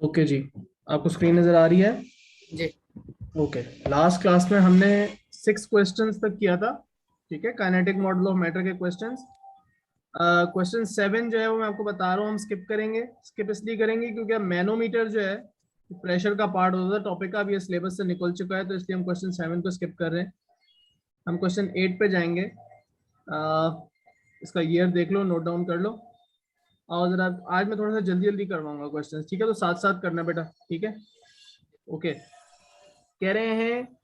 Okay जी, आपको screen नजर आ रही है? जी। ओके। लास्ट क्लास में हमने 6 क्वेश्चंस तक किया था। ठीक है, काइनेटिक मॉडल ऑफ मैटर के क्वेश्चंस। क्वेश्चन 7 जो है वो मैं आपको बता रहा हूँ, हम स्किप करेंगे। स्किप इसलिए करेंगे क्योंकि अब मैनोमीटर जो है प्रेशर का पार्ट होता था टॉपिक का, अब ये सिलेबस से निकल चुका है, तो इसलिए हम क्वेश्चन 7 को स्किप कर रहे हैं। हम क्वेश्चन 8 पे जाएंगे। इसका ईयर देख लो, नोट डाउन कर लो। और जरा आज मैं थोड़ा सा जल्दी जल्दी करवाऊंगा क्वेश्चन, ठीक है? तो साथ साथ करना बेटा, ठीक है? ओके। कह रहे हैं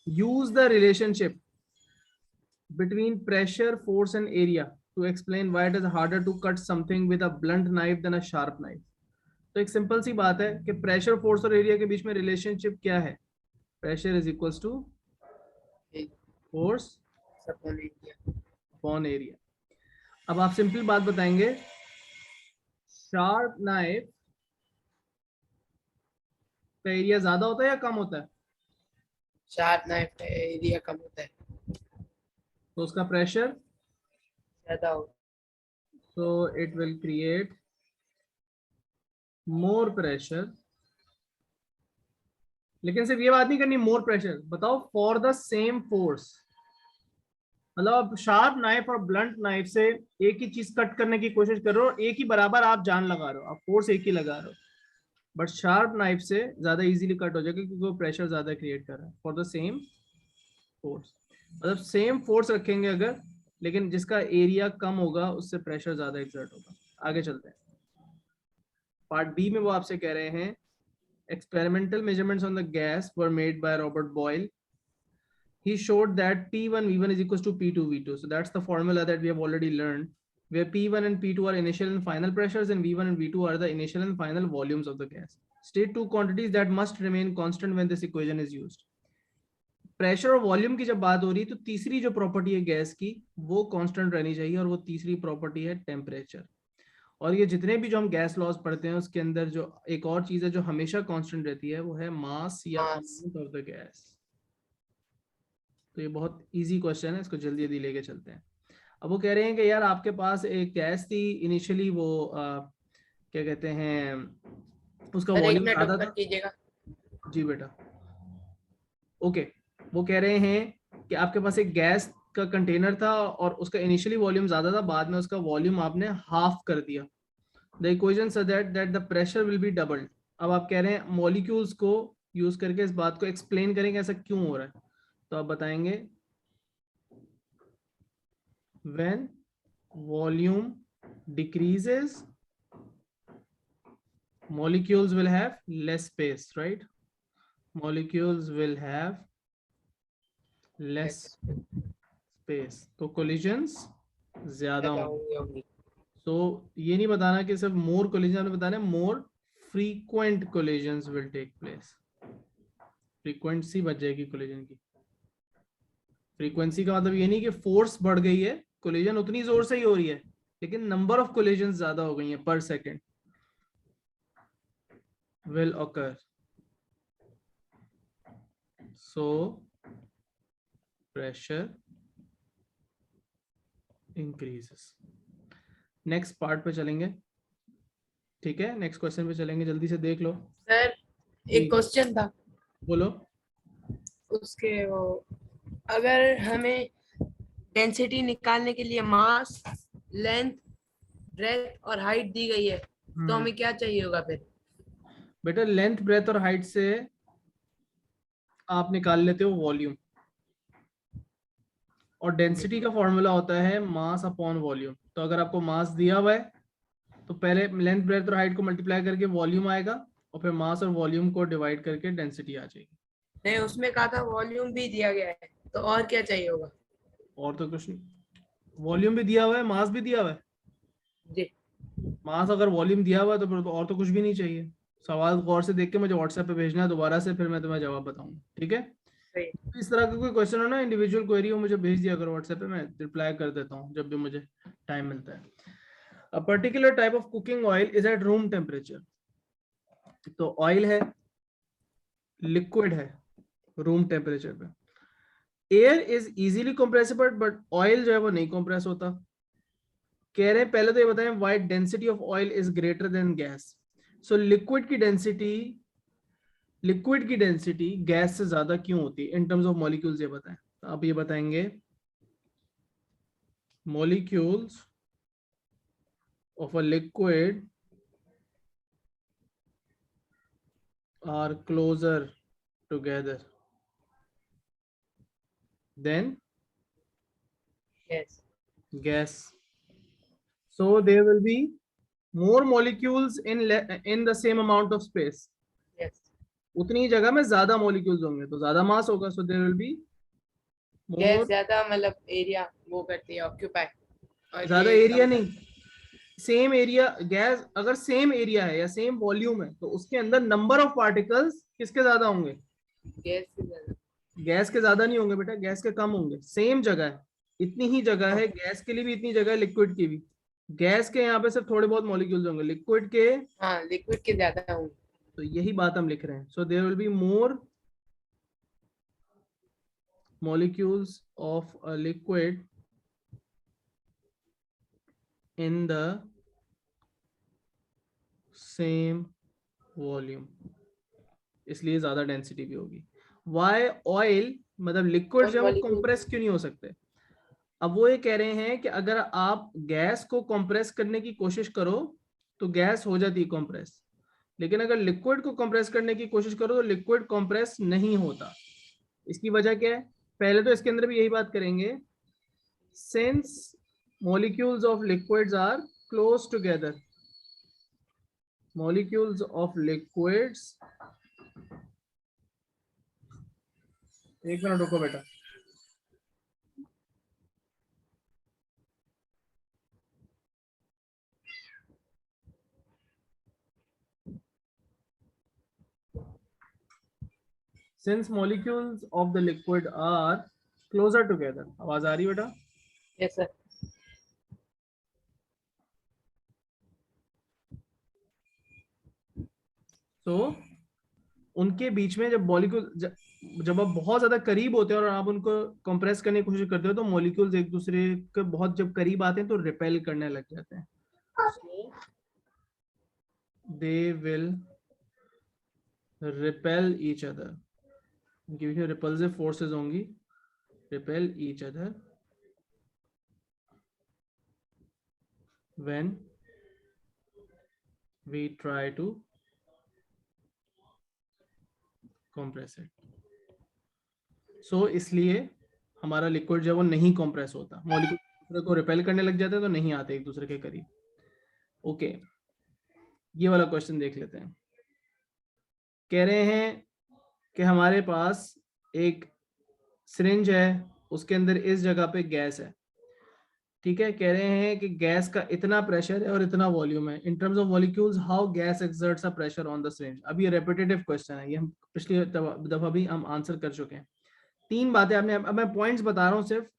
use the relationship between pressure force and area to explain why it is harder to cut something with a blunt knife then a sharp knife. तो एक सिंपल सी बात है कि प्रेशर फोर्स और एरिया के बीच में रिलेशनशिप क्या है? Pressure is equals to force suppose area. Upon area. अब आप सिंपल बात बताएंगे, शार्प नाइफ का एरिया ज्यादा होता है या कम होता है? शार्प नाइफ का एरिया कम होता है, तो उसका प्रेशर, ज्यादा हो। so it will create more pressure। लेकिन सिर्फ ये बात नहीं करनी मोर प्रेशर, बताओ फॉर द सेम फोर्स। मतलब आप शार्प नाइफ और ब्लंट नाइफ से एक ही चीज कट करने की कोशिश कर रहे हो, एक ही बराबर आप जान लगा रहे हो, आप फोर्स एक ही लगा रहे हो, बट शार्प नाइफ से ज्यादा इजीली कट हो जाएगा क्योंकि वो प्रेशर ज्यादा क्रिएट कर रहा है फॉर द सेम फोर्स। मतलब सेम फोर्स रखेंगे अगर, लेकिन जिसका एरिया कम होगा उससे प्रेशर ज्यादा एक्सर्ट होगा। आगे चलते हैं। पार्ट बी में वो आपसे कह रहे हैं experimental measurements on the gas were made by Robert Boyle. He showed that P1 V1 is equals to P2 V2. So that's the formula that we have already learned, where P1 and P2 are initial and final pressures and V1 and V2 are the initial and final volumes of the gas. State two quantities that must remain constant when this equation is used. Pressure और volume की जब बात हो रही है तो तीसरी जो प्रॉपर्टी है गैस की वो कांस्टेंट रहनी चाहिए, और वो तीसरी प्रॉपर्टी है टेम्परेचर। और ये जितने भी जो हम गैस लॉज पढ़ते हैं उसके अंदर जो एक और चीज है जो हमेशा कांस्टेंट रहती है वो है मास या mass. Amount of the gas. तो ये बहुत इजी क्वेश्चन है, इसको जल्दी जल्दी लेके चलते हैं। अब वो कह रहे हैं कि यार आपके पास एक गैस थी इनिशियली, वो क्या कहते हैं, उसका सर एक वॉल्यूम मिनट ज्यादा ऊपर था। कीजिएगा। जी बेटा। ओके। वो कह रहे हैं कि आपके पास एक गैस का कंटेनर था और उसका इनिशियली वॉल्यूम ज्यादा था, बाद में उसका वॉल्यूम आपने हाफ कर दिया। The equation so that the pressure will be doubled. अब आप कह रहे हैं मॉलिक्यूल्स को यूज करके इस बात को एक्सप्लेन करेंगे ऐसा क्यों हो रहा है। तो आप बताएंगे when volume decreases molecules will have less space, right? Molecules will have less space, तो collisions ज्यादा ज्यादा होंगे। होंगी। तो ये नहीं बताना कि सिर्फ मोर कोलिजन, हमें बताना है more frequent collisions will take place. Frequency बढ़ जाएगी कोलिजन की। फ्रीक्वेंसी का मतलब ये नहीं कि फोर्स बढ़ गई है, कोलिजन उतनी जोर से ही हो रही है, लेकिन नंबर ऑफ कोलिजन ज्यादा हो गई है पर second will occur, so pressure increases। Next part पे चलेंगे, ठीक है? नेक्स्ट क्वेश्चन पे चलेंगे, जल्दी से देख लो। सर जी एक क्वेश्चन था, बोलो। उसके वो अगर हमें डेंसिटी निकालने के लिए मास, लेंथ, ब्रेथ और हाइट दी गई है तो हमें क्या चाहिए होगा फिर? बेटा लेंथ ब्रेथ और हाइट से आप निकाल लेते हो वॉल्यूम, और डेंसिटी का फॉर्मूला होता है मास अपॉन वॉल्यूम। तो अगर आपको मास दिया हुआ है तो पहले लेंथ ब्रेथ और हाइट को मल्टीप्लाई करके वॉल्यूम आएगा, और फिर मास और वॉल्यूम को डिवाइड करके डेंसिटी आ जाएगी। नहीं, उसमें कहा था वॉल्यूम भी दिया गया है, तो और क्या चाहिए होगा? और तो कुछ नहीं, वॉल्यूम भी दिया हुआ है, मास भी दिया हुआ है। जी। मास अगर वॉल्यूम दिया हुआ है तो फिर तो और तो कुछ भी नहीं चाहिए। सवाल गौर से देख के मुझे व्हाट्सएप पे भेजना है दोबारा से, फिर मैं तुम्हें जवाब बताऊंगा, ठीक है? सही। इस तरह का कोई क्वेश्चन हो ना, इंडिविजुअल क्वेरी हो, मुझे भेज दिया करो व्हाट्सएप पे, मैं रिप्लाई कर देता हूँ जब भी मुझे टाइम मिलता है। A particular type of cooking oil is at room temperature. तो ऑयल है, लिक्विड है, रूम टेम्परेचर पे। Air is easily compressible but oil जो है वो नहीं कंप्रेस होता। कह रहे हैं पहले तो ये बताएं why density of oil is greater than gas. So liquid की डेंसिटी गैस से ज्यादा क्यों होती है इन टर्म्स ऑफ मॉलिक्यूल्स, ये बताएं। तो आप ये बताएंगे molecules of a liquid are closer together than gas. So there will be more molecules in the same amount of space. उतनी ही जगह में ज्यादा मॉलिक्यूल्स होंगे तो ज्यादा मास होगा. So there will be gas more. ज्यादा मतलब एरिया वो करती है ऑक्यूपाई. ज्यादा एरिया नहीं, सेम एरिया. गैस अगर सेम एरिया है या सेम वॉल्यूम है तो उसके अंदर नंबर ऑफ पार्टिकल्स किसके ज्यादा होंगे? गैस से ज्यादा. गैस के ज्यादा नहीं होंगे बेटा, गैस के कम होंगे. सेम जगह है, इतनी ही जगह है. गैस के लिए भी इतनी जगह है, लिक्विड की भी. गैस के यहाँ पे सिर्फ थोड़े बहुत मॉलिक्यूल्स होंगे, लिक्विड के. हाँ लिक्विड के ज्यादा होंगे. तो यही बात हम लिख रहे हैं. So there will be more molecules of a liquid in the same volume, इसलिए ज्यादा डेंसिटी भी होगी. वाई ऑयल मतलब लिक्विड जो है वो कंप्रेस क्यों नहीं हो सकते? अब वो ये कह रहे हैं कि अगर आप गैस को कंप्रेस करने की कोशिश करो तो गैस हो जाती है कंप्रेस, लेकिन अगर लिक्विड को कंप्रेस करने की कोशिश करो तो लिक्विड कंप्रेस नहीं होता. इसकी वजह क्या है? पहले तो इसके अंदर भी यही बात करेंगे. Since molecules of liquids are close together, molecules of liquids. एक मिनट रुको बेटा. Since molecules of the liquid are closer together. आवाज आ रही है बेटा? Yes sir. तो उनके बीच में जब मॉलिक्यूल जब आप बहुत ज्यादा करीब होते हैं और आप उनको कंप्रेस करने की कोशिश करते हो तो मॉलिक्यूल्स एक दूसरे के बहुत जब करीब आते हैं तो रिपेल करने लग जाते हैं. They will repel each other. उनके बीच में रिपल्सिव फोर्सेस होंगी. Repel each other when we try to compress it. So इसलिए हमारा लिक्विड जब वो नहीं कंप्रेस होता, मॉलिक्यूल दूसरे को रिपेल करने लग जाते हैं तो नहीं आते एक दूसरे के करीब. ओके, ये वाला क्वेश्चन देख लेते हैं. कह रहे हैं कि हमारे पास एक सिरिंज है, उसके अंदर इस जगह पे गैस है. ठीक है, कह रहे हैं कि गैस का इतना प्रेशर है और इतना वॉल्यूम है. In terms of molecules how gas exerts a pressure on the syringe. अब ये रेपिटेटिव क्वेश्चन है, ये हम पिछली दफा भी हम आंसर कर चुके हैं. 3 बातें आपने, अब मैं पॉइंट्स बता रहा हूं सिर्फ,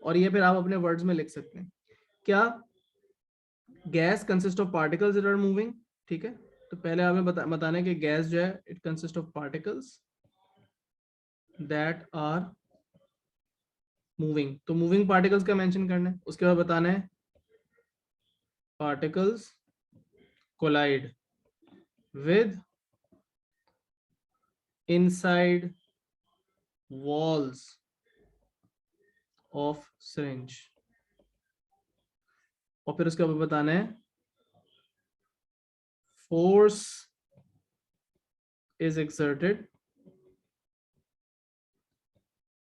और ये फिर आप अपने वर्ड्स में लिख सकते हैं. क्या? Gas consist of particles that are moving. ठीक है, तो पहले हमें बताना है कि गैस जो है it consist of particles that are moving. तो मूविंग पार्टिकल्स का मेंशन करना है. उसके बाद बताना है particles collide with inside walls of syringe. और फिर उसके बाद बताना है force is exerted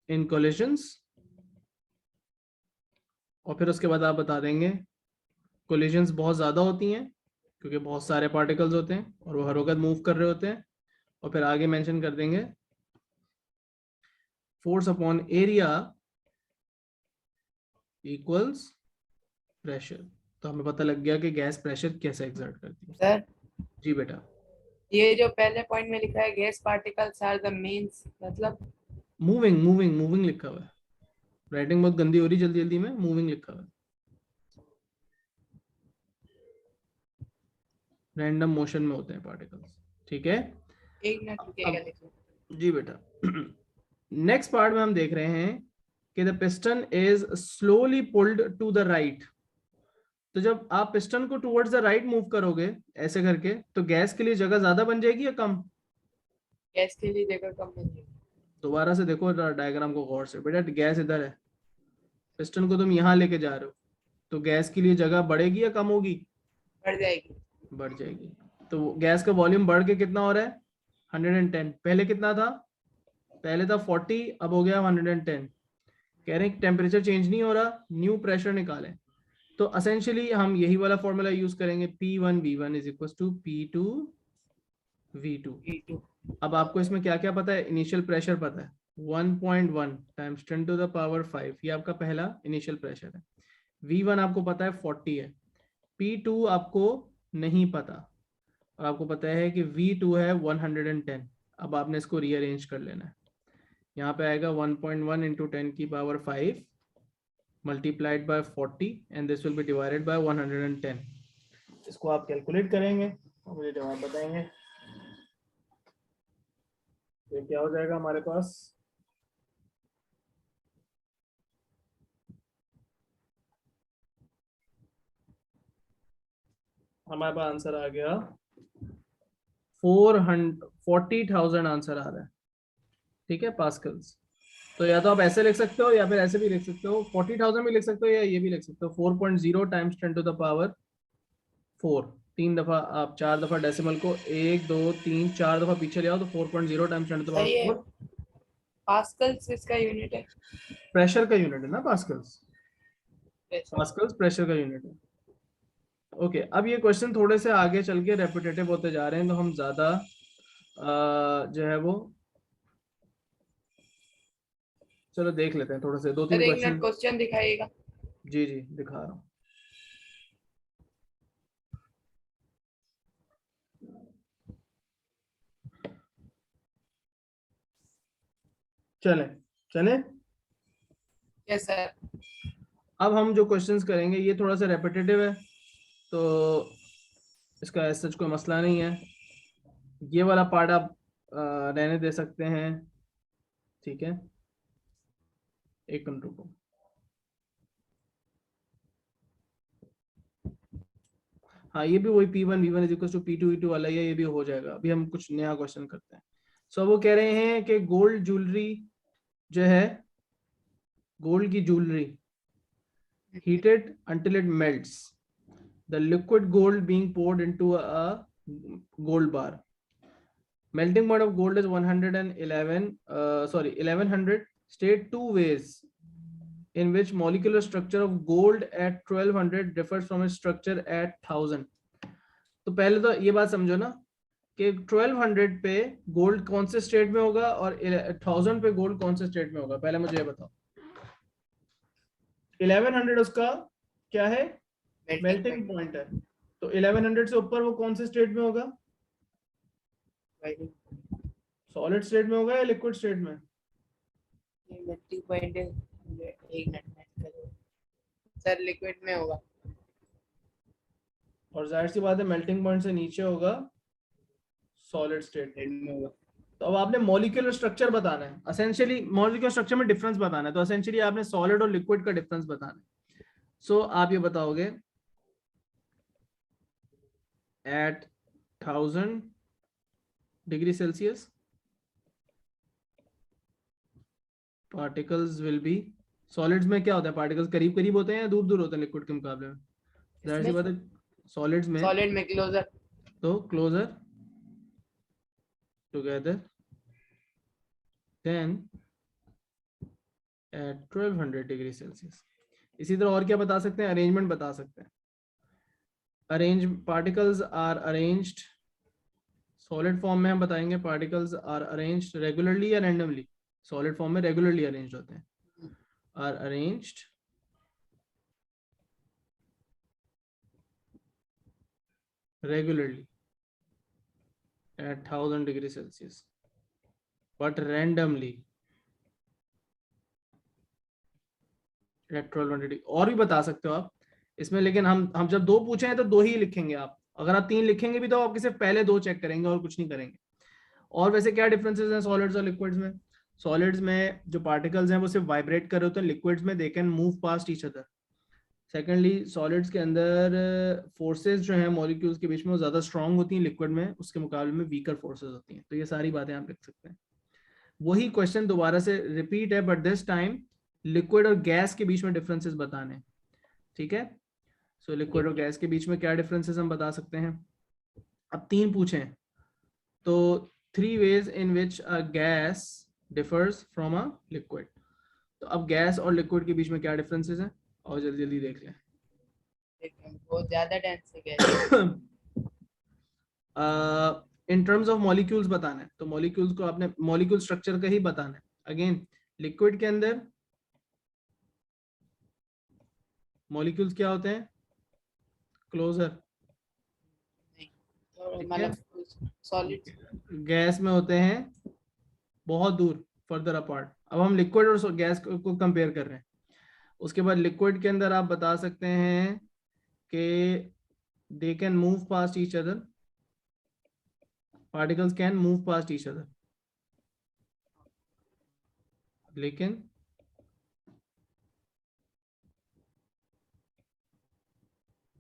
in collisions. और फिर उसके बाद आप बता देंगे कोलिजन्स बहुत ज्यादा होती हैं क्योंकि बहुत सारे पार्टिकल्स होते हैं और वो हर वक्त मूव कर रहे होते हैं. और फिर आगे मेंशन कर देंगे force upon area equals pressure. तो हमें पता लग गया कि गैस प्रेशर कैसे एक्सर्ट करती है. सर जी बेटा. ये जो पहले पॉइंट में लिखा है gas particles are the means, मतलब मूविंग मूविंग मूविंग लिखा हुआ है. राइटिंग बहुत गंदी हो रही जल्दी जल्दी में. मूविंग लिखा हुआ है, रैंडम मोशन में होते हैं पार्टिकल्स. ठीक है, एक मिनट रुकिएगा लिखो. जी बेटा. नेक्स्ट पार्ट में हम देख रहे हैं कि the piston is slowly pulled to the right. तो जब आप पिस्टन को टुवर्ड्स द राइट मूव करोगे ऐसे करके, तो गैस के लिए जगह ज्यादा बन जाएगी या कम? गैस के लिए जगह कम बन जाएगी। दोबारा से देखो डायग्राम को गौर से बेटा, गैस इधर है, पिस्टन को तुम यहाँ लेके जा रहे हो, तो गैस के लिए जगह बढ़ेगी या कम होगी? बढ़ जाएगी। बढ़ जाएगी। तो गैस का वॉल्यूम बढ़ के कितना हो रहा है? 110। पहले कितना था? पहले था 40, अब हो गया 110। कह रहे हैं टेम्परेचर चेंज नहीं हो रहा, न्यू प्रेशर निकालें। तो असेंशियली हम यही वाला फॉर्मूला यूज करेंगे, P1V1 is equal to P2V2। अब आपको इसमें क्या क्या पता है? इनिशियल प्रेशर पता है 1.1 टाइम्स 10 टू द पावर 5, ये आपका पहला इनिशियल प्रेशर है। V1 आपको पता है 40 है। P2 आपको नहीं पता, और आपको पता है कि V2 है 110। अब आपने इसको रीअरेंज कर लेना है। यहाँ पे आएगा 1.1 इंटू 10 की power 5 multiplied by 40 and this will be divided by 110। इसको आप कैलकुलेट करेंगे और मुझे जवाब बताएंगे। तो क्या हो जाएगा हमारे पास? हमारे पास आंसर आ गया 40,000 आंसर आ रहा है। ठीक है, पास्कल्स। तो या तो आप ऐसे लिख सकते हो या फिर ऐसे भी लिख सकते हो, 40,000 भी लिख सकते हो या ये भी लिख सकते हो, 4.0 टाइम्स 10 टू द पावर 4। 3 दफा आप 4 दफा डेसिमल को 1 2 3 4 दफा पीछे ले आओ तो 4.0 टाइम्स 10 टू द सही है। पावर 4। पास्कल्स इसका यूनिट है। प्रेशर का यूनिट है ना पास्कल्स? प्रेशर। पास्कल्स प्रेशर का यूनिट है। ओके, अब ये क्वेश्चन थोड़े से आगे चल के रेपिटेटिव होते जा रहे हैं, तो हम ज्यादा जो है वो चलो देख लेते हैं थोड़े से, 2-3 सर एक मिनट क्वेश्चन। क्वेश्चन दिखाइएगा। जी जी दिखा रहा हूँ। चले चले। Yes sir. अब हम जो क्वेश्चंस करेंगे ये थोड़ा सा रेपिटेटिव है, तो इसका ऐसा कोई मसला नहीं है। ये वाला पार्ट आप रहने दे सकते हैं। ठीक है, एक मिनट रुको। हाँ, ये भी वही P1V1 is equal to P2V2 वाला ही है, ये भी हो जाएगा। अभी हम कुछ नया क्वेश्चन करते हैं। सो वो कह रहे हैं कि गोल्ड ज्वेलरी जो है, गोल्ड की jewellery heated until it melts, the liquid gold being poured into a gold bar. Melting point of gold is 1100. State two ways in which molecular structure of gold at 1200 differs from its structure at 1000. तो पहले तो ये बात समझो ना कि 1200 पे gold कौन से स्टेट में होगा और 1000 पे गोल्ड कौन से स्टेट में होगा। पहले मुझे ये बताओ। 1100 उसका क्या है? मेल्टिंग पॉइंट है। तो 1100 से ऊपर वो कौन से स्टेट में होगा? सॉलिड स्टेट में होगा या लिक्विड स्टेट में? मेल्टिंग पॉइंट एक मिनट सर लिक्विड में होगा। और जाहिर सी बात है मेल्टिंग पॉइंट से नीचे होगा सॉलिड स्टेट में होगा। तो अब आपने मॉलिक्यूलर स्ट्रक्चर बताना है, एसेंशियली मॉलिक्यूलर स्ट्रक्चर में डिफरेंस बताना है। तो एसेंशियली आपने सॉलिड और लिक्विड का डिफरेंस बताना है। सो आप ये बताओगे at 1000 degree Celsius particles will be, solids में क्या होता है? पार्टिकल्स करीब करीब होते हैं या दूर दूर होते हैं लिक्विड के मुकाबले में? जाहिर सी बात है सॉलिड्स में, सॉलिड में क्लोजर, तो closer together then at 1200 degree Celsius. इसी तरह और क्या बता सकते हैं? अरेंजमेंट बता सकते हैं। Arrange particles are arranged, solid form में हम बताएंगे पार्टिकल्स आर अरेंज्ड रेगुलरली या रैंडमली। सॉलिड फॉर्म में रेगुलरली अरेंज्ड होते हैं, are arranged regularly at 1000 degree Celsius but randomly at 1200 degree। और भी बता सकते हो आप इसमें, लेकिन हम जब दो पूछे हैं तो दो ही लिखेंगे आप। अगर आप तीन लिखेंगे भी तो आप सिर्फ पहले दो चेक करेंगे और कुछ नहीं करेंगे। और वैसे क्या डिफरेंसेस हैं सॉलिड्स और लिक्विड्स में? सॉलिड्स में जो पार्टिकल्स हैं वो सिर्फ वाइब्रेट कर रहे होते हैं, लिक्विड्स में दे can move past each other. Secondly solids के अंदर फोर्सेस जो हैं मॉलिक्यूल्स के बीच में वो ज़्यादा स्ट्रांग होती हैं, लिक्विड में उसके मुकाबले में वीकर फोर्सेस होती हैं। तो ये सारी बातें आप लिख सकते हैं। वही क्वेश्चन दोबारा से रिपीट है, बट दिस टाइम लिक्विड और गैस के बीच में डिफरेंसेस बताने। ठीक है, सो लिक्विड और गैस के बीच में क्या डिफरेंसेस हम बता सकते हैं। अब 3 पूछें तो 3 ways in which a gas differs from a liquid। तो अब गैस और लिक्विड के बीच में क्या डिफरेंसेस हैं और जल्दी जल्दी देख लें। बहुत ज्यादा डेंस है इन टर्म्स ऑफ मॉलिक्यूल्स बताना है, तो मॉलिक्यूल्स को आपने मॉलिक्यूल स्ट्रक्चर का ही बताना है। अगेन लिक्विड के अंदर मॉलिक्यूल्स क्या होते हैं, क्लोजर, मतलब सॉलिड। गैस में होते हैं बहुत दूर, फर्दर अपार्ट। अब हम लिक्विड और गैस को कंपेयर कर रहे हैं। उसके बाद लिक्विड के अंदर आप बता सकते हैं कि they can move past each other, particles can move past each other. लेकिन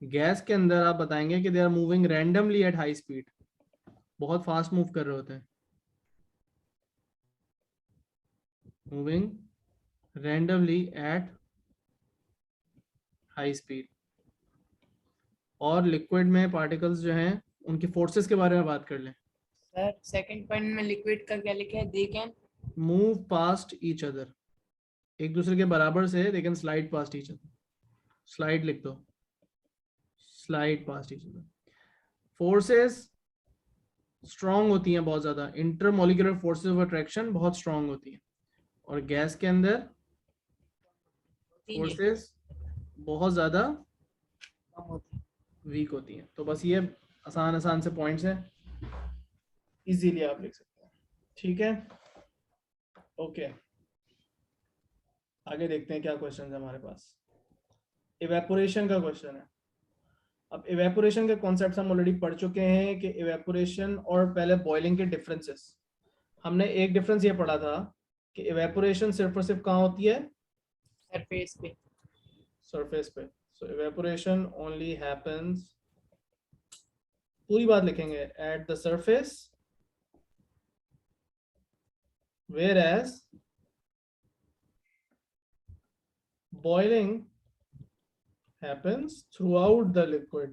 गैस के अंदर आप बताएंगे कि they are moving randomly at high speed, बहुत फास्ट मूव कर रहे होते हैं, moving randomly at high speed. और लिक्विड में पार्टिकल्स जो हैं उनकी फोर्सेस के बारे में बात कर लें। सर सेकंड पॉइंट में लिक्विड का क्या लिखा है, दे can move past each other, एक दूसरे के बराबर से they can slide past each other. Slide लिख दो, slide past each other. Forces strong होती हैं बहुत ज्यादा, इंटरमोलिकुलर फोर्सेस ऑफ अट्रैक्शन बहुत स्ट्रांग होती हैं। और गैस के अंदर फोर्सेस बहुत ज्यादा वीक होती हैं। तो बस ये आसान आसान से पॉइंट्स हैं, इजीली आप लिख सकते हैं। ठीक है, ओके आगे देखते हैं क्या क्वेश्चन है हमारे पास। इवेपोरेशन का क्वेश्चन है। अब इवेपोरेशन के कॉन्सेप्ट्स हम ऑलरेडी पढ़ चुके हैं कि इवेपोरेशन और पहले बॉइलिंग के डिफरेंसेस। हमने एक डिफरेंस ये पढ़ा था कि इवेपोरेशन सिर्फ और सिर्फ कहाँ होती है, सरफेस पे, सरफेस पे। सो इवेपोरेशन ओनली हैपेंस, पूरी बात लिखेंगे, eight the surface, whereas boiling happens throughout the liquid।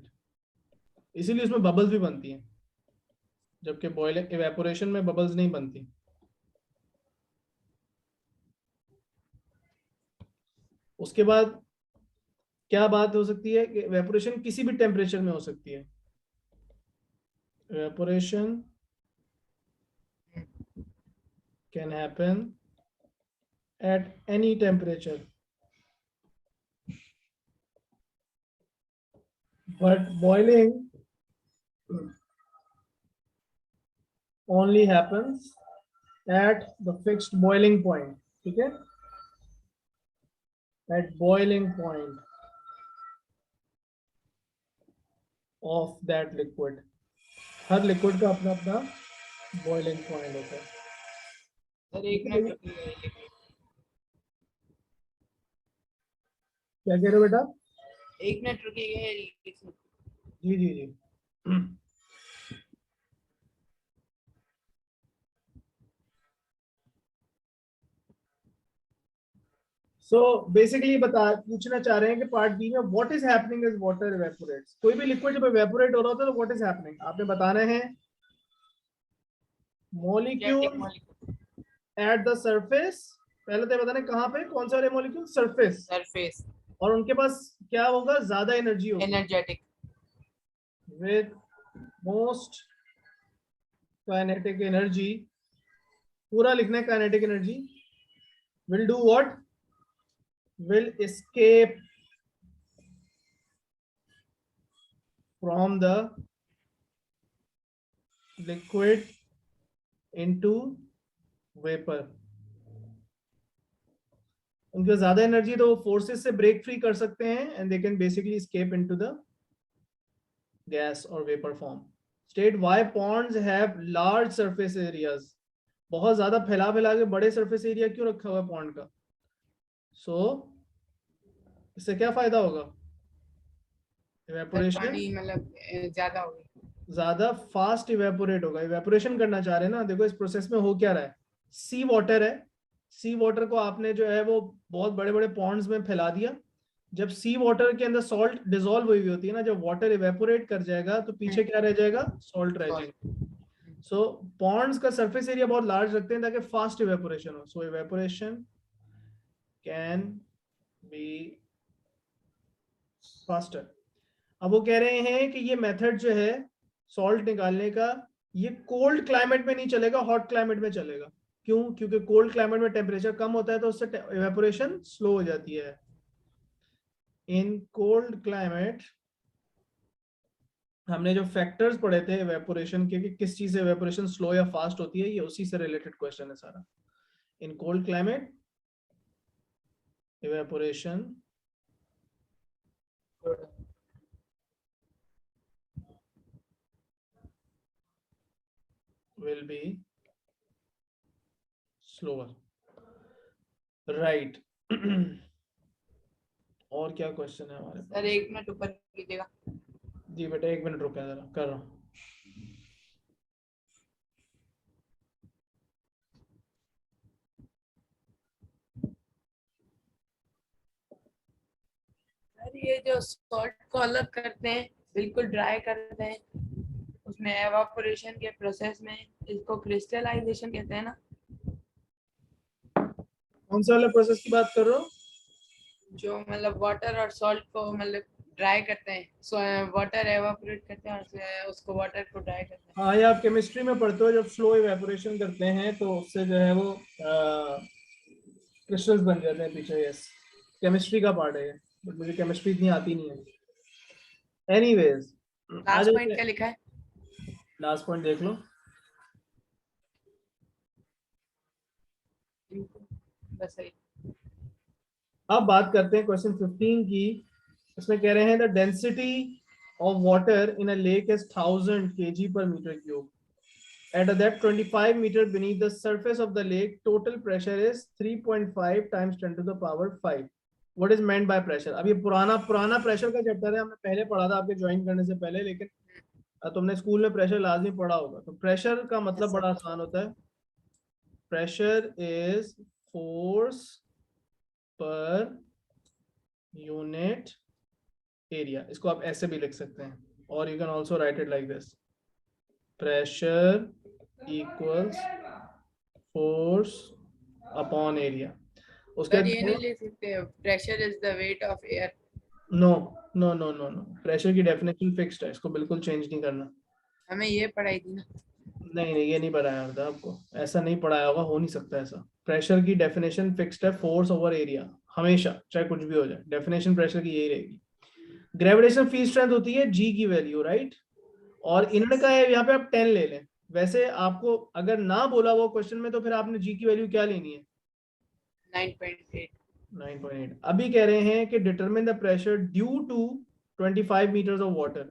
इसीलिए उसमें बबल्स भी बनती हैं, जबकि बॉइलिंग इवेपोरेशन में बबल्स नहीं बनती। उसके बाद क्या बात हो सकती है कि इवेपोरेशन किसी भी टेम्परेचर में हो सकती है। Evaporation can happen at any temperature, but boiling only happens at the fixed boiling point। ठीक है, at boiling point of that liquid। Her liquid का अपना अपना बॉइलिंग पॉइंट होता है। सर एक मिनट रुकिए, क्या कह रहे हो बेटा? एक मिनट रुकिए। जी जी जी। सो बेसिकली पूछना चाह रहे हैं कि पार्ट बी में what is happening is water evaporates. कोई भी लिक्विड जब इवेपोरेट हो रहा होता है तो व्हाट इज हैपनिंग आपने बताना है। मॉलिक्यूल एट द सरफेस, पहले तो बताना कहाँ पे, कौन सा वाले मॉलिक्यूल, सरफेस। सरफेस और उनके पास क्या होगा, ज्यादा एनर्जी होगी, energetic, with most kinetic energy. पूरा लिखना है, kinetic energy will do what, will escape from the liquid into vapor। उनके ज्यादा एनर्जी तो फोर्सेस से ब्रेक फ्री कर सकते हैं and they can basically escape into the gas or vapor form। State why ponds have large surface areas। बहुत ज्यादा फैला फैला के बड़े सरफेस एरिया क्यों रखा हुआ है पॉन्ड का। सो इससे क्या फायदा होगा, इवेपोरेशन पानी मतलब ज्यादा होगी, ज्यादा फास्ट इवेपोरेट होगा। इवेपोरेशन करना चाह रहे हैं ना, देखो इस प्रोसेस में हो क्या रहा है, सी वाटर है, सी वाटर को आपने जो है वो बहुत बड़े बड़े पॉन्ड्स में फैला दिया। जब सी वाटर के अंदर सॉल्ट डिसॉल्व हुई होती है ना, जब वाटर इवेपोरेट कर जाएगा तो पीछे क्या रह जाएगा, सॉल्ट रह जाएगा। सो पॉन्ड्स का सरफेस एरिया बहुत लार्ज रखते हैं ताकि फास्ट इवेपोरेशन हो। सो इवेपोरेशन कैन बी फास्टर। अब वो कह रहे हैं कि ये मेथड जो है सॉल्ट निकालने का, ये कोल्ड क्लाइमेट में नहीं चलेगा, हॉट क्लाइमेट में चलेगा। क्यों? क्योंकि कोल्ड क्लाइमेट में टेम्परेचर कम होता है तो उससे इवेपोरेशन स्लो हो जाती है। इन कोल्ड क्लाइमेट हमने जो फैक्टर्स पढ़े थे इवेपोरेशन के कि किस चीज से इवेपोरेशन स्लो या फास्ट होती है, ये उसी से रिलेटेड क्वेश्चन है सारा। In cold climate evaporation will be slower, right? और क्या क्वेश्चन है हमारे सर पास? 1 मिनट ऊपर कीजिएगा। जी बेटा 1 मिनट रुके जरा, कर रहा हूँ। सर ये जो सॉल्ट को अलग करते हैं, बिल्कुल ड्राई करते हैं, उसमें एवापोरेशन के प्रोसेस में, इसको क्रिस्टलाइजेशन कहते हैं ना। कौन सा वाला प्रोसेस की बात कर रहे हो? जो मतलब वाटर और सॉल्ट को मतलब ड्राई करते हैं, सो वाटर एवापोरेट करते हैं और उसको वाटर को ड्राई करते हैं। हाँ, ये आप केमिस्ट्री में पढ़ते हो, जब स्लो इवेपोरेशन करते हैं तो उससे जो है वो क्रिस्टल्स बन जाते हैं पीछे। यस, केमिस्ट्री का पार्ट है ये, बट मुझे केमिस्ट्री इतनी आती नहीं है। एनीवेज, आज लास्ट पॉइंट क्या लिखा है? लास्ट पॉइंट देख लो। बस सही। अब बात करते हैं क्वेश्चन 15 की। इसमें कह रहे हैं the density of water in a lake is 1000 kg per meter cube. At a depth 25 meter beneath the surface of the lake, total pressure is 3.5 times 10 to the power 5. What is meant by pressure? अब ये पुराना pressure का chapter है, हमने पहले पढ़ा था आपके ज्वाइन करने से पहले, लेकिन तुमने स्कूल में प्रेशर लाजमी पढ़ा होगा। तो प्रेशर का मतलब बड़ा आसान होता है। Pressure is force per unit area. इसको आप ऐसे भी लिख सकते हैं, और you can also write it like this, pressure equals force upon area. उसके सर ये नहीं लिख सकते pressure is the weight of air? No no no no no, pressure की डेफिनेशन फिक्स्ड है, इसको बिल्कुल चेंज नहीं करना। हमें ये पढ़ाई थी ना। नहीं नहीं, ये नहीं पढ़ाया होता आपको, ऐसा नहीं पढ़ाया होगा, हो नहीं सकता ऐसा। प्रेशर की डेफिनेशन फिक्स्ड है, फोर्स ओवर एरिया, हमेशा, चाहे कुछ भी हो जाए, डेफिनेशन प्रेशर की यही रहेगी। ग्रेविटेशनल फील्ड स्ट्रेंथ होती है जी की वैल्यू, राइट? और इनका का है यहाँ पे आप 10 ले लें। वैसे आपको अगर ना बोला वो क्वेश्चन में तो फिर आपने जी की वैल्यू क्या लेनी है? 9.8। 9.8। अभी कह रहे हैं कि determine the pressure due to 25 meters of water.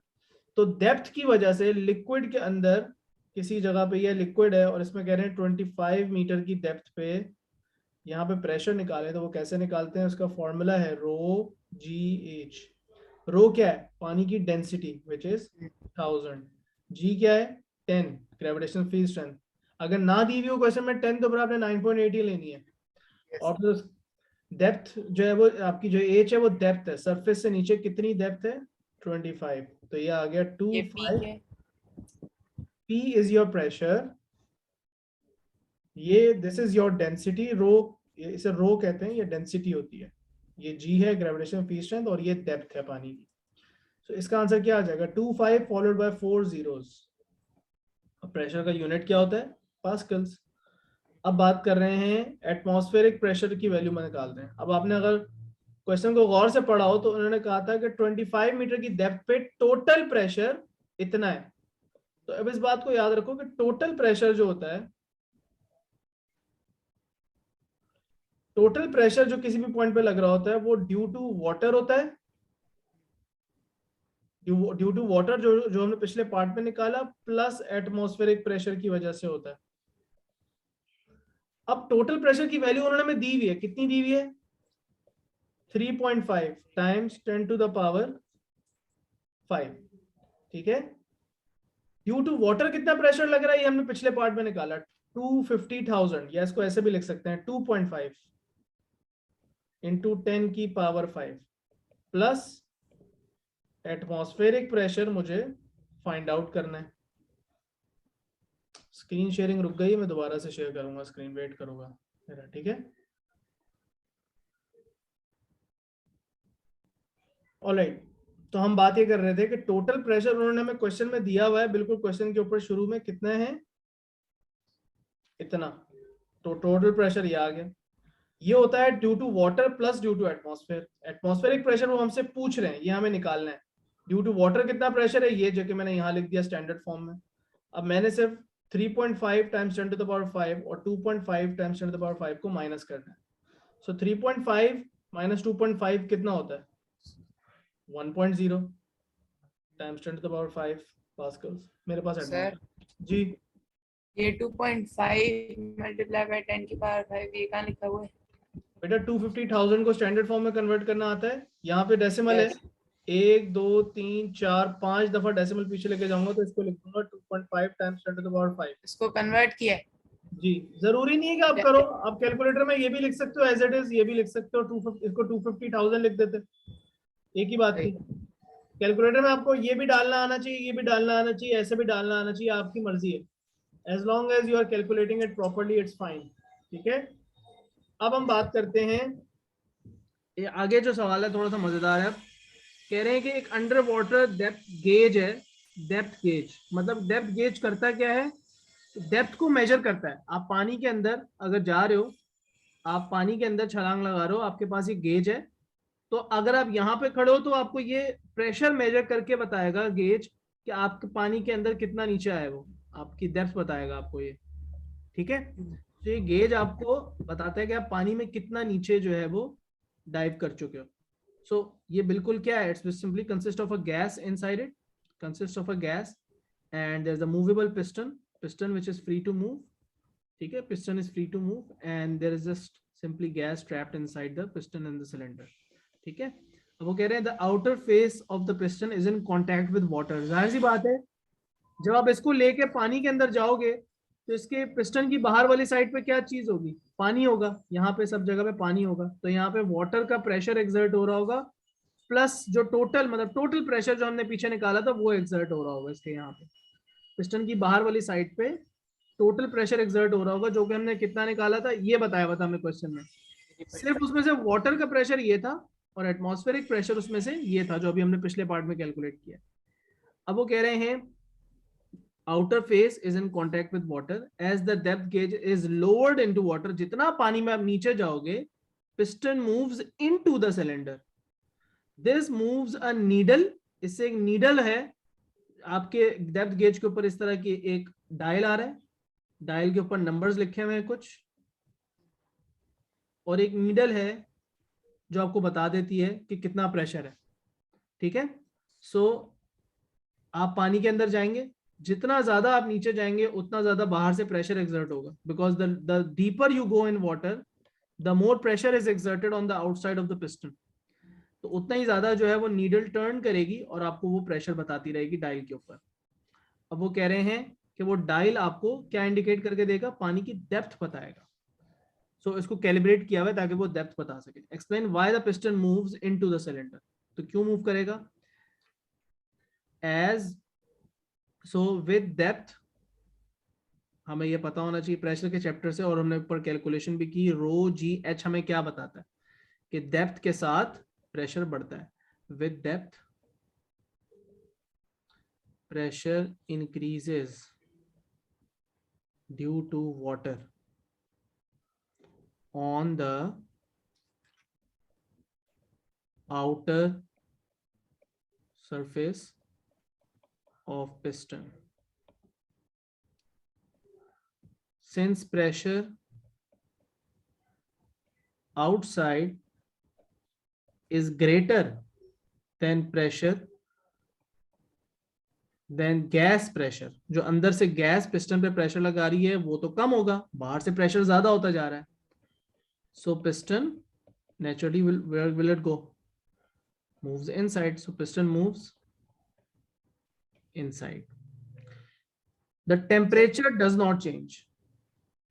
तो डेप्थ की वजह से लिक्विड के अंदर किसी जगह पे यह लिक्विड है, और इसमें कह रहे हैं 25 मीटर की डेप्थ पे यहाँ पे प्रेशर निकाले। तो वो कैसे निकालते हैं? उसका फॉर्मूला है रो जी एच। रो क्या है? पानी की डेंसिटी विच इज 1000। जी क्या है? 10, ग्रेविटेशनल फील्ड स्ट्रेंथ। अगर ना दी हुई हो क्वेश्चन में 10 तो फिर आपने 9.8 ही लेनी है। और तो डेप्थ जो है वो आपकी जो एच है वो डेप्थ है, सरफेस से नीचे कितनी डेप्थ है? 25। तो ये आ गया 25। P is your pressure, ये this is your density rho, इसे रो कहते हैं, ये डेंसिटी होती है, ये जी है ग्रेविटेशनल फील्ड स्ट्रेंथ, और ये डेप्थ है पानी की। तो इसका आंसर क्या आ जाएगा? 25 फॉलोड बाय 4 zeros। प्रेशर का यूनिट क्या होता है? पास्कल्स। अब बात कर रहे हैं एटमॉस्फेरिक प्रेशर की वैल्यू में निकाल रहे हैं। अब आपने अगर क्वेश्चन को गौर से पढ़ा हो तो उन्होंने कहा था कि 25 मीटर की डेप्थ पे टोटल प्रेशर इतना है। तो अब इस बात को याद रखो कि टोटल प्रेशर जो होता है, टोटल प्रेशर जो किसी भी पॉइंट पे लग रहा होता है वो ड्यू टू वाटर होता है। ड्यू टू वाटर जो हमने पिछले पार्ट में निकाला, प्लस एटमॉस्फेरिक प्रेशर की वजह से होता है। अब टोटल प्रेशर की वैल्यू उन्होंने हमें दी हुई है, कितनी दी हुई है? 3.5 टाइम्स 10 to the power 5, ठीक है। ड्यू टू वाटर कितना प्रेशर लग रहा है ये हमने पिछले पार्ट में निकाला 250,000, या इसको ऐसे भी लिख सकते हैं 2.5 इंटू 10 की पावर 5 प्लस एटमॉस्फेरिक प्रेशर मुझे फाइंड आउट करना है। स्क्रीन शेयरिंग रुक गई, मैं दोबारा से शेयर करूंगा स्क्रीन, वेट करूंगा मेरा, ठीक है। ऑलराइट, तो हम बात ये कर रहे थे कि टोटल प्रेशर उन्होंने हमें क्वेश्चन में दिया हुआ है, बिल्कुल क्वेश्चन के ऊपर शुरू में कितना है, इतना, तो टोटल प्रेशर ये आ गया। ये होता है due to water plus due to atmosphere. Atmospheric pressure वो हमसे पूछ रहे हैं, ये हमें निकालना है। ड्यू टू वाटर कितना प्रेशर है ये, जो कि मैंने यहाँ लिख दिया स्टैंडर्ड फॉर्म में। अब मैंने सिर्फ 3.5 टाइम्स 10 टू द पावर 5 और 2.5 टाइम्स 10 टू द पावर 5 को माइनस करना है। सो 3.5 माइनस 2.5 कितना होता है, 1.0 times 10 to the power 5 pascals. मेरे पास सर जी, ये 2.5 मल्टीप्लाई बाय 10 की पावर 5 ये कहाँ लिखा हुआ है बेटा 250,000 को स्टैंडर्ड फॉर्म में कन्वर्ट करना आता है। यहाँ पे डेसिमल है, 1 2 3 4 5 दफा डेसिमल पीछे लेके जाऊंगा तो इसको लिख दूंगा 2.5 टाइम्स 10 टू द पावर 5। इसको कन्वर्ट किया है। जी, जरूरी नहीं है कि आप करो, आप कैलकुलेटर में ये भी लिख सकते हो एज इट इज, ये भी लिख सकते हो 250, इसको 250,000 लिख देते, एक ही बात थी। कैलकुलेटर में आपको ये भी डालना आना चाहिए, ये भी डालना आना चाहिए, ऐसे भी डालना आना चाहिए, आपकी मर्जी है, as long as you are calculating it properly it's fine, ठीक है। अब हम बात करते हैं, ये आगे जो सवाल है थोड़ा सा मजेदार है। कह रहे हैं कि एक अंडर वाटर डेप्थ गेज है। डेप्थ गेज मतलब डेप्थ गेज करता क्या है, डेप्थ को मेजर करता है। आप पानी के अंदर अगर जा रहे हो, आप पानी के अंदर छलांग लगा रहे हो, आपके पास ये गेज है, तो अगर आप यहाँ पे खड़े हो तो आपको ये प्रेशर मेजर करके बताएगा गेज कि आपके पानी के अंदर कितना नीचे आए, वो आपकी डेप्थ बताएगा आपको ये, ठीक है। तो ये गेज आपको बताता है कि आप पानी में कितना नीचे जो है वो डाइव कर चुके हो। सो ये बिल्कुल क्या है, it's simply consist of a gas inside it, consist of a gas and there is a movable piston which is free to move, ठीक है, piston is free to move and there is just simply gas trapped inside the piston and the cylinder, ठीक है। अब वो कह रहे हैं the outer face of the piston is in contact with water। जाहिर सी बात है, जब आप इसको लेके पानी के अंदर जाओगे तो इसके पिस्टन की बाहर वाली साइड पे क्या चीज होगी, पानी होगा। यहाँ पे सब जगह पे पानी होगा, तो यहाँ पे वाटर का प्रेशर एक्सर्ट हो रहा होगा, प्लस जो टोटल मतलब टोटल प्रेशर जो हमने पीछे निकाला था वो एक्सर्ट हो रहा होगा इसके यहाँ पे पिस्टन की बाहर वाली साइड पे टोटल प्रेशर एक्सर्ट हो रहा होगा, जो कि हमने कितना निकाला था ये बताया हुआ था हमें क्वेश्चन में। सिर्फ उसमें से वाटर का प्रेशर ये था और एटमॉस्फेरिक प्रेशर उसमें से ये था जो अभी हमने पिछले पार्ट में कैलकुलेट किया। अब वो कह रहे हैं outer face is in contact with water as the depth gauge is lowered into water। जितना पानी में आप नीचे जाओगे piston moves into the cylinder, this moves a needle। इससे एक नीडल है, आपके डेप्थ गेज के ऊपर इस तरह की एक डायल आ रहा है, डायल के ऊपर नंबर्स लिखे हुए हैं कुछ, और एक नीडल है जो आपको बता देती है कि कितना प्रेशर है, ठीक है। सो आप पानी के अंदर जाएंगे, जितना ज्यादा आप नीचे जाएंगे उतना ज्यादा बाहर से प्रेशर एक्सर्ट होगा, because the deeper you go in water the more pressure is exerted on the outside of the piston. तो उतना ही ज्यादा जो है वो नीडल टर्न करेगी और आपको वो प्रेशर बताती रहेगी डायल के ऊपर। अब वो कह रहे हैं कि वो डायल आपको क्या इंडिकेट करके देगा, पानी की डेप्थ बताएगा। सो इसको कैलिब्रेट किया हुआ है ताकि वो डेप्थ बता सके। Explain why the piston moves into the cylinder. तो क्यों मूव करेगा, एज सो विद डेप्थ हमें ये पता होना चाहिए प्रेशर के चैप्टर से, और हमने ऊपर कैलकुलेशन भी की, रो जी एच हमें क्या बताता है कि डेप्थ के साथ प्रेशर बढ़ता है। With depth pressure increases due to water on the outer surface of piston। Since pressure outside is greater than pressure than gas pressure, जो अंदर से गैस पिस्टन पे प्रेशर लगा रही है वो तो कम होगा, बाहर से प्रेशर ज्यादा होता जा रहा है। So piston naturally will, where will it go, moves inside, so piston moves inside. The temperature does not change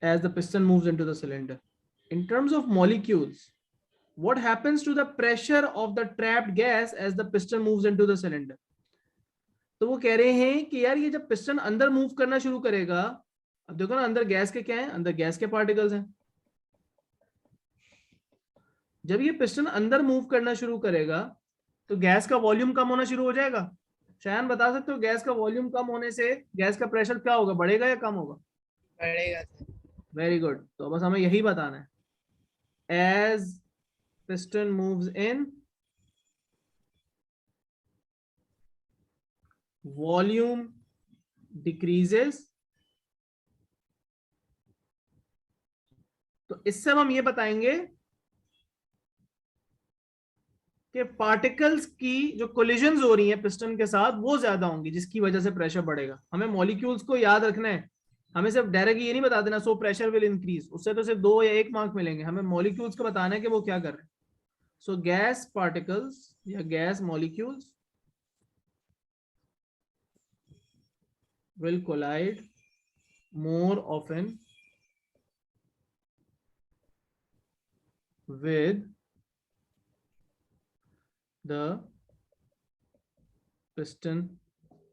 as the piston moves into the cylinder. In terms of molecules, what happens to the pressure of the trapped gas as the piston moves into the cylinder? तो वो कह रहे हैं कि यार ये जब piston अंदर मूव करना शुरू करेगा, अब देखो ना अंदर गैस के क्या है, अंदर गैस के पार्टिकल्स हैं. जब ये पिस्टन अंदर मूव करना शुरू करेगा तो गैस का वॉल्यूम कम होना शुरू हो जाएगा. शायन बता सकते हो गैस का वॉल्यूम कम होने से गैस का प्रेशर क्या होगा, बढ़ेगा या कम होगा? बढ़ेगा. Very good. तो बस हमें यही बताना है. As piston moves in, volume decreases. तो इससे हम ये बताएंगे कि पार्टिकल्स की जो कोलिजन्स हो रही हैं पिस्टन के साथ वो ज्यादा होंगी, जिसकी वजह से प्रेशर बढ़ेगा. हमें मॉलिक्यूल्स को याद रखना है. हमें सिर्फ डायरेक्ट ये नहीं बता देना सो प्रेशर विल इंक्रीज, उससे तो सिर्फ 2 या 1 मार्क मिलेंगे. हमें मॉलिक्यूल्स को बताना है कि वो क्या कर रहे हैं. So gas particles या gas molecules will collide more often with the piston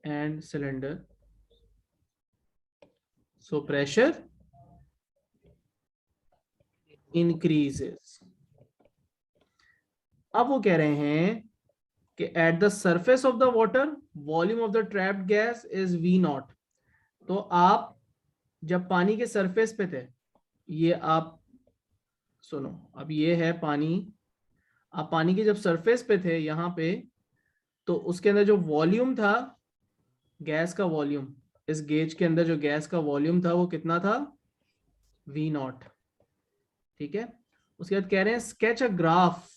and cylinder. So pressure increases. अब वो कह रहे हैं कि eight the surface of the water volume of the trapped gas is V not. तो आप जब पानी के सरफेस पे थे, ये आप सुनो, अब ये है पानी, आप पानी के जब सरफेस पे थे यहाँ पे, तो उसके अंदर जो वॉल्यूम था गैस का वॉल्यूम, इस गेज के अंदर जो गैस का वॉल्यूम था वो कितना था? V not. ठीक है. उसके बाद कह रहे हैं sketch a graph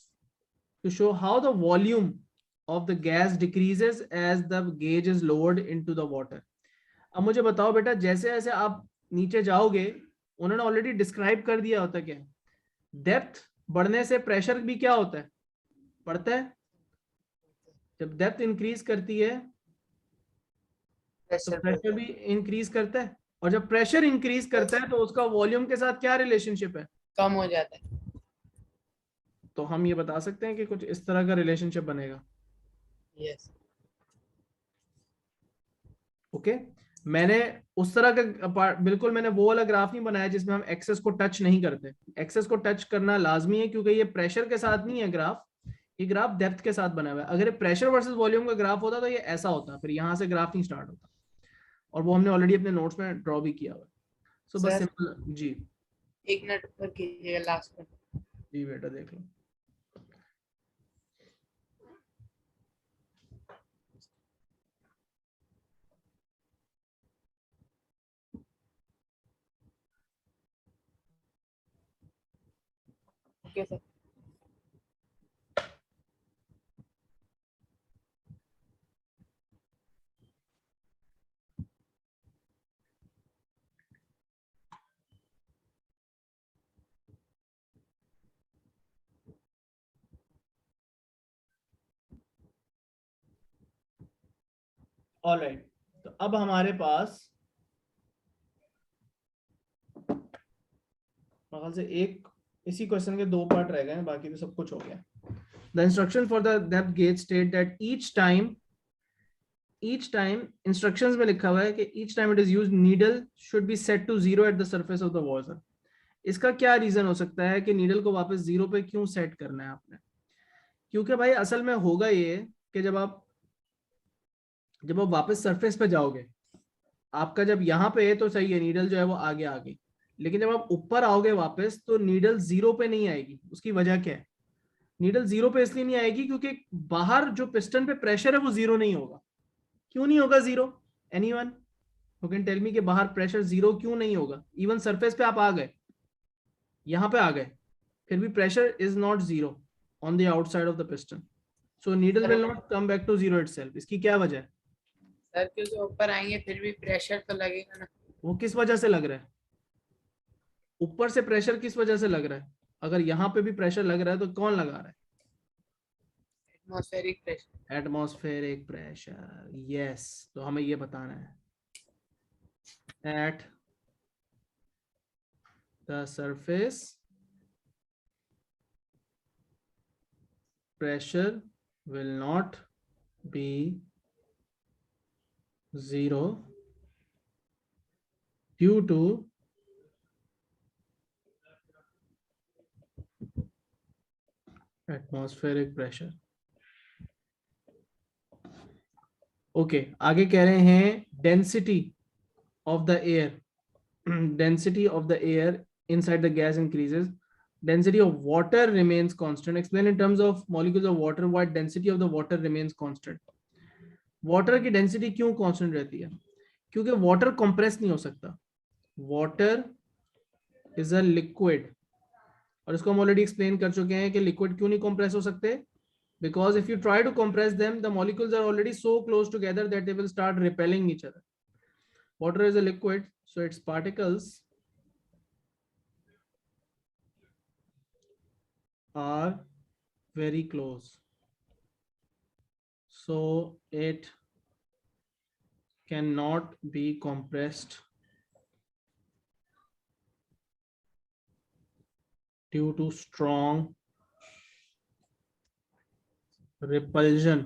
to show how the volume of the gas decreases as the gauge is lowered into the water. अब मुझे बताओ बेटा, जैसे जैसे आप नीचे जाओगे, उन्होंने ऑलरेडी डिस्क्राइब कर दिया होता क्या है. डेप्थ बढ़ने से प्रेशर भी क्या होता है, बढ़ता है. जब डेप्थ इंक्रीज करती है तो प्रेशर भी इंक्रीज करता है, और जब प्रेशर इंक्रीज करता है तो उसका वॉल्यूम के साथ क्या रिलेशनशिप है, कम हो जाता है. तो हम ये बता सकते हैं कि कुछ इस तरह का रिलेशनशिप बनेगा. यस. ओके. मैंने उस तरह का बिल्कुल मैंने वो वाला ग्राफ नहीं बनाया जिसमें हम एक्सेस को टच नहीं करते. एक्सेस को टच करना लाजमी है क्योंकि ये प्रेशर के साथ नहीं है ग्राफ, ये ग्राफ डेप्थ के साथ बना हुआ है. अगर प्रेशर वर्सेस वॉल्यूम का ग्राफ होता तो ये ऐसा होता, फिर यहाँ से ग्राफ नहीं स्टार्ट होता, और वो हमने ऑलरेडी अपने नोट्स में ड्रॉ भी किया हुआ है. सो बस सिंपल. जी 1 मिनट ऊपर कीजिएगा लास्ट में. जी बेटा देख लो. Okay sir. ऑलराइट. तो अब हमारे पास ख्याल से एक इसी क्वेश्चन के 2 पार्ट रह गए हैं, बाकी तो सब कुछ हो गया. The instruction for the depth gauge state that each time instructions में लिखा हुआ है कि each time it is used needle should be set to 0 at the surface of the water. इसका क्या रीजन हो सकता है कि नीडल को वापस 0 पे क्यों सेट करना है आपने? क्योंकि भाई असल में होगा ये कि जब आप वापस सरफेस पे जाओगे, आपका जब यहाँ पे है तो सही है, नीडल जो है वो आगे आ गई, लेकिन जब आप ऊपर आओगे वापस तो नीडल 0 पे नहीं आएगी. उसकी वजह क्या है? नीडल 0 पे इसलिए नहीं आएगी क्योंकि बाहर जो पिस्टन पे प्रेशर है वो 0 नहीं होगा. क्यों नहीं होगा 0? Anyone who can tell me कि बाहर प्रेशर 0 क्यों नहीं होगा? इवन सरफेस पे आप आ गए, यहाँ पे आ गए, फिर भी pressure is not 0 on the outside of the piston. So needle will not come back to 0 itself. इसकी क्या वजह है? सर क्योंकि ऊपर आएंगे फिर भी प्रेशर तो लगेगा ना. वो किस वजह से लग रहा है? ऊपर से प्रेशर किस वजह से लग रहा है? अगर यहाँ पे भी प्रेशर लग रहा है तो कौन लगा रहा है? Atmospheric pressure. Atmospheric pressure, yes. तो हमें ये बताना है eight the surface pressure will not be 0 due to atmospheric pressure. Okay आगे कह रहे हैं density of the air, density of the air inside the gas increases, density of water remains constant. Explain in terms of molecules of water why density of the water remains constant. Water की density क्यों constant रहती है? क्योंकि water compress नहीं हो सकता। Water is a liquid, और इसको हम ऑलरेडी एक्सप्लेन कर चुके हैं कि लिक्विड क्यों नहीं कंप्रेस हो सकते, because if you try to compress them the molecules are already so close together that they will start repelling each other. Water is a liquid, so its particles are very close, so it cannot be compressed due to strong repulsion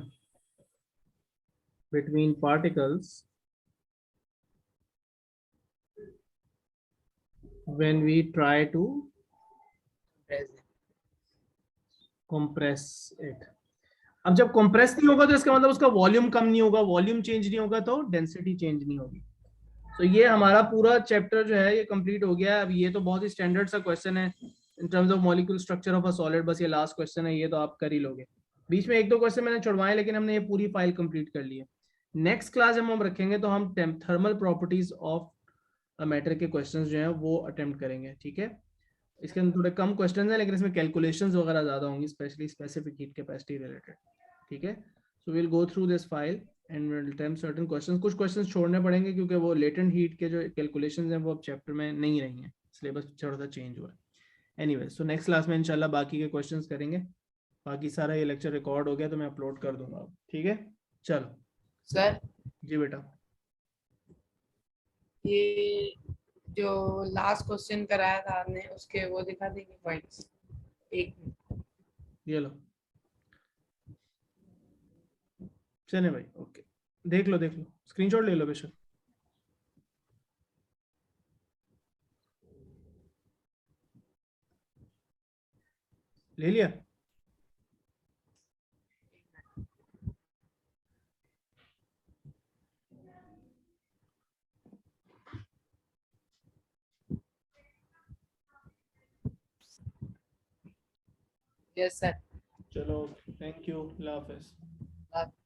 between particles when we try to compress it. अब जब compress नहीं होगा तो इसका मतलब उसका volume कम नहीं होगा, वॉल्यूम चेंज नहीं होगा तो डेंसिटी चेंज नहीं होगी। तो ये हमारा पूरा चैप्टर जो है ये कंप्लीट हो गया है। अब ये तो बहुत ही स्टैंडर्ड सा क्वेश्चन है in terms of molecule structure of a solid, बस ये लास्ट क्वेश्चन है, ये तो आप कर ही लोगे। बीच में एक दो क्वेश्चन मैंने छुड़वाए लेकिन हमने ये पूरी फाइल कंप्लीट कर ली है। नेक्स्ट क्लास जब हम रखेंगे तो हम थर्मल प्रॉपर्टीज ऑफ मैटर के क्वेश्चंस जो हैं वो अटेम्प्ट करेंगे, ठीक है। इसके अंदर थोड़े कम क्वेश्चंस हैं लेकिन इसमें कैलकुलेशंस वगैरह ज्यादा होंगी, specially specific heat capacity related, ठीक है। So will go through this file and will attempt certain questions. कुछ क्वेश्चंस छोड़ने पड़ेंगे क्योंकि वो लेटेंट हीट के जो कैलकुलेशंस हैं वो अब चैप्टर में नहीं रही हैं, सिलेबस थोड़ा सा चेंज हुआ है। एनीवे, सो नेक्स्ट क्लास में इंशाल्लाह बाकी के क्वेश्चंस करेंगे। बाकी सारा ये लेक्चर रिकॉर्ड हो गया तो मैं अपलोड कर दूंगा, ठीक है। चलो सर जी बेटा, ये जो लास्ट क्वेश्चन कराया था आपने उसके वो दिखा देंगे पॉइंट्स? एक मिनट। ये लो चले भाई, ओके देख लो स्क्रीनशॉट ले लो बेशक। ले लिया? Yes sir. चलो थैंक यू, अल्लाह हाफिज।